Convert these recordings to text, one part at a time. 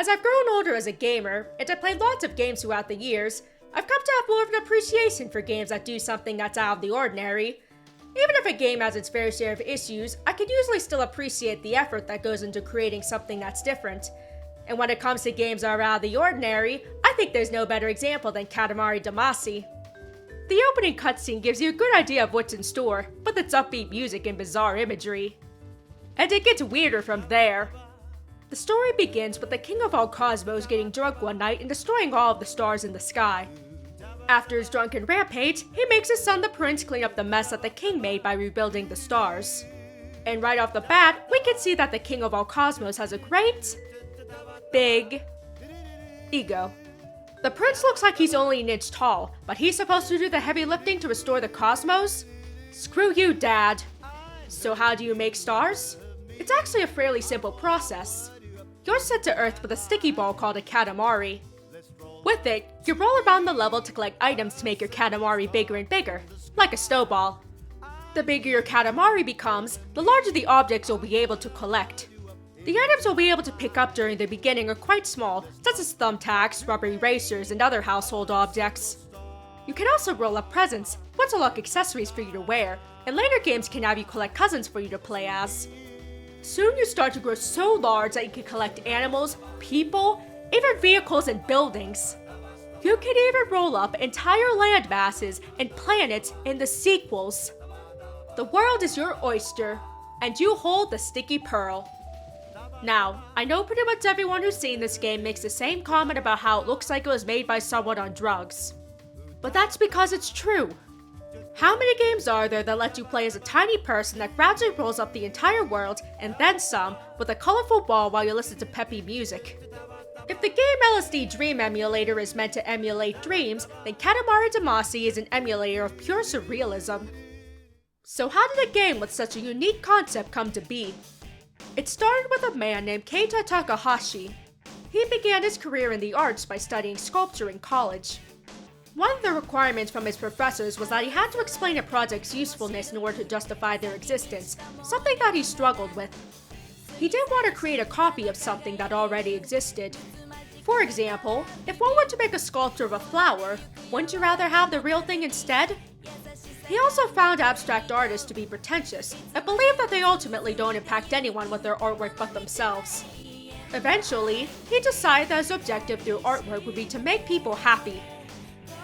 As I've grown older as a gamer, and I've played lots of games throughout the years, I've come to have more of an appreciation for games that do something that's out of the ordinary. Even if a game has its fair share of issues, I can usually still appreciate the effort that goes into creating something that's different. And when it comes to games that are out of the ordinary, I think there's no better example than Katamari Damacy. The opening cutscene gives you a good idea of what's in store, with its upbeat music and bizarre imagery. And it gets weirder from there. The story begins with the king of all cosmos getting drunk one night and destroying all of the stars in the sky. After his drunken rampage, he makes his son the prince clean up the mess that the king made by rebuilding the stars. And right off the bat, we can see that the king of all cosmos has a great, big ego. The prince looks like he's only an inch tall, but he's supposed to do the heavy lifting to restore the cosmos? Screw you, Dad. So how do you make stars? It's actually a fairly simple process. You're sent to Earth with a sticky ball called a Katamari. With it, you roll around the level to collect items to make your Katamari bigger and bigger, like a snowball. The bigger your Katamari becomes, the larger the objects you'll be able to collect. The items you'll be able to pick up during the beginning are quite small, such as thumbtacks, rubber erasers, and other household objects. You can also roll up presents, which are like accessories for you to wear, and later games can have you collect cousins for you to play as. Soon you start to grow so large that you can collect animals, people, even vehicles and buildings. You can even roll up entire land masses and planets in the sequels. The world is your oyster, and you hold the sticky pearl. Now, I know pretty much everyone who's seen this game makes the same comment about how it looks like it was made by someone on drugs. But that's because it's true. How many games are there that let you play as a tiny person that gradually rolls up the entire world, and then some, with a colorful ball while you listen to peppy music? If the game LSD Dream Emulator is meant to emulate dreams, then Katamari Damacy is an emulator of pure surrealism. So how did a game with such a unique concept come to be? It started with a man named Keita Takahashi. He began his career in the arts by studying sculpture in college. One of the requirements from his professors was that he had to explain a project's usefulness in order to justify their existence, something that he struggled with. He didn't want to create a copy of something that already existed. For example, if one were to make a sculpture of a flower, wouldn't you rather have the real thing instead? He also found abstract artists to be pretentious, and believed that they ultimately don't impact anyone with their artwork but themselves. Eventually, he decided that his objective through artwork would be to make people happy.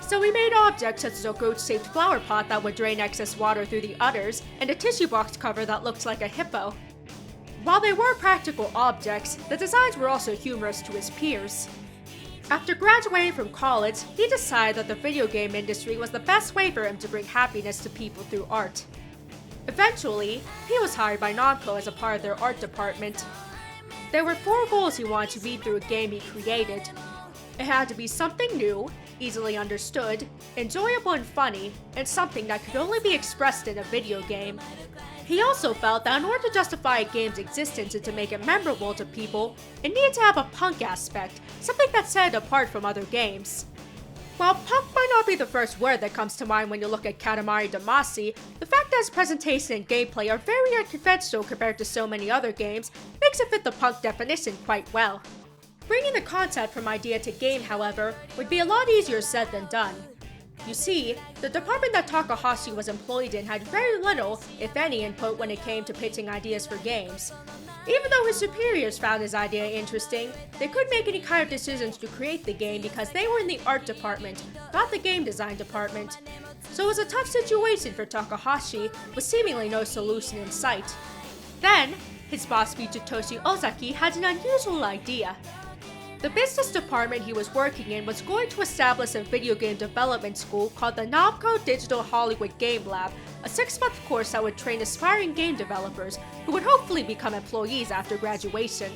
So he made objects such as a goat-shaped flower pot that would drain excess water through the udders, and a tissue box cover that looked like a hippo. While they were practical objects, the designs were also humorous to his peers. After graduating from college, he decided that the video game industry was the best way for him to bring happiness to people through art. Eventually, he was hired by Namco as a part of their art department. There were 4 goals he wanted to meet through a game he created. It had to be something new, easily understood, enjoyable and funny, and something that could only be expressed in a video game. He also felt that in order to justify a game's existence and to make it memorable to people, it needed to have a punk aspect, something that set it apart from other games. While punk might not be the first word that comes to mind when you look at Katamari Damacy, the fact that his presentation and gameplay are very unconventional compared to so many other games makes it fit the punk definition quite well. Bringing the concept from idea to game, however, would be a lot easier said than done. You see, the department that Takahashi was employed in had very little, if any, input when it came to pitching ideas for games. Even though his superiors found his idea interesting, they couldn't make any kind of decisions to create the game because they were in the art department, not the game design department. So it was a tough situation for Takahashi, with seemingly no solution in sight. Then, his boss Fujitoshi Ozaki had an unusual idea. The business department he was working in was going to establish a video game development school called the Namco Digital Hollywood Game Lab, a 6-month course that would train aspiring game developers who would hopefully become employees after graduation.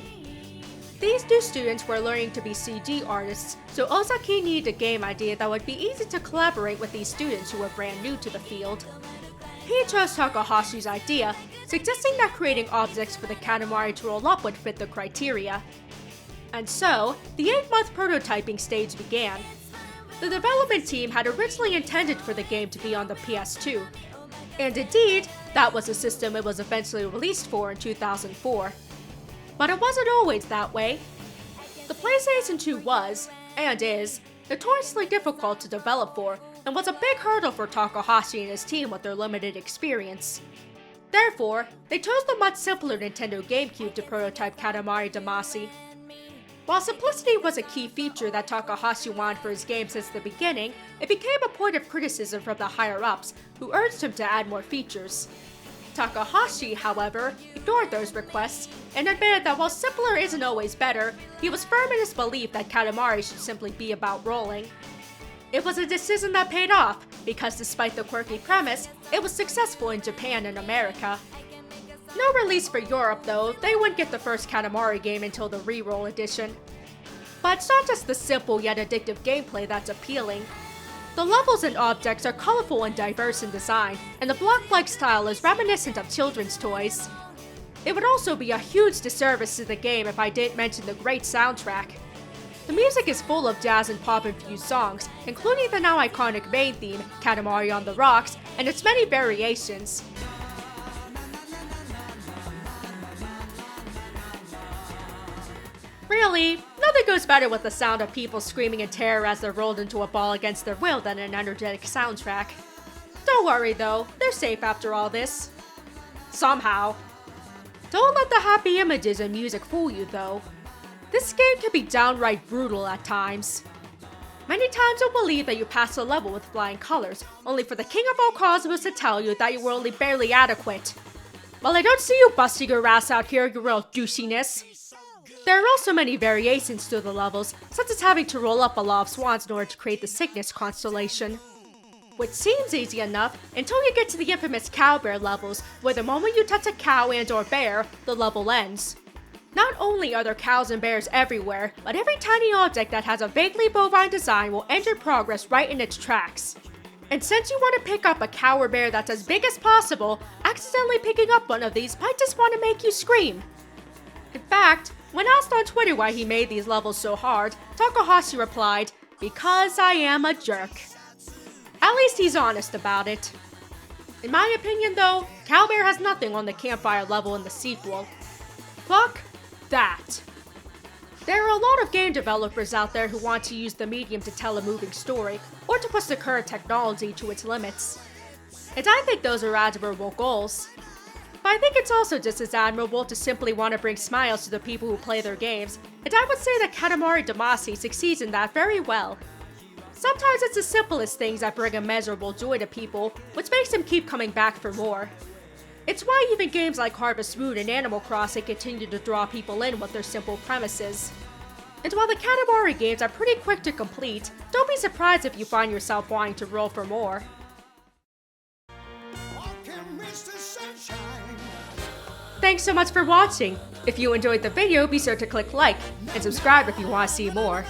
These new students were learning to be CG artists, so Ozaki needed a game idea that would be easy to collaborate with these students who were brand new to the field. He chose Takahashi's idea, suggesting that creating objects for the Katamari to roll up would fit the criteria. And so, the 8-month prototyping stage began. The development team had originally intended for the game to be on the PS2. And indeed, that was the system it was eventually released for in 2004. But it wasn't always that way. The PlayStation 2 was, and is, notoriously difficult to develop for, and was a big hurdle for Takahashi and his team with their limited experience. Therefore, they chose the much simpler Nintendo GameCube to prototype Katamari Damacy. While simplicity was a key feature that Takahashi wanted for his game since the beginning, it became a point of criticism from the higher-ups, who urged him to add more features. Takahashi, however, ignored those requests and admitted that while simpler isn't always better, he was firm in his belief that Katamari should simply be about rolling. It was a decision that paid off, because despite the quirky premise, it was successful in Japan and America. No release for Europe though, they wouldn't get the first Katamari game until the Reroll edition. But it's not just the simple yet addictive gameplay that's appealing. The levels and objects are colorful and diverse in design, and the block-like style is reminiscent of children's toys. It would also be a huge disservice to the game if I didn't mention the great soundtrack. The music is full of jazz and pop-infused songs, including the now iconic main theme, Katamari on the Rocks, and its many variations. Really, nothing goes better with the sound of people screaming in terror as they're rolled into a ball against their will than an energetic soundtrack. Don't worry though, they're safe after all this. Somehow. Don't let the happy images and music fool you though. This game can be downright brutal at times. Many times you'll believe that you passed a level with flying colors, only for the king of all cosmos to tell you that you were only barely adequate. Well, I don't see you busting your ass out here, you real douchiness. There are also many variations to the levels, such as having to roll up a lot of swans in order to create the Cygnus constellation. Which seems easy enough until you get to the infamous cow bear levels, where the moment you touch a cow and or bear, the level ends. Not only are there cows and bears everywhere, but every tiny object that has a vaguely bovine design will end your progress right in its tracks. And since you want to pick up a cow or bear that's as big as possible, accidentally picking up one of these might just want to make you scream. In fact, when asked on Twitter why he made these levels so hard, Takahashi replied, "Because I am a jerk." At least he's honest about it. In my opinion though, Cowbear has nothing on the campfire level in the sequel. Fuck that. There are a lot of game developers out there who want to use the medium to tell a moving story, or to push the current technology to its limits. And I think those are admirable goals. But I think it's also just as admirable to simply want to bring smiles to the people who play their games, and I would say that Katamari Damacy succeeds in that very well. Sometimes it's the simplest things that bring immeasurable joy to people, which makes them keep coming back for more. It's why even games like Harvest Moon and Animal Crossing continue to draw people in with their simple premises. And while the Katamari games are pretty quick to complete, don't be surprised if you find yourself wanting to roll for more. Thanks so much for watching! If you enjoyed the video, be sure to click like, and subscribe if you want to see more.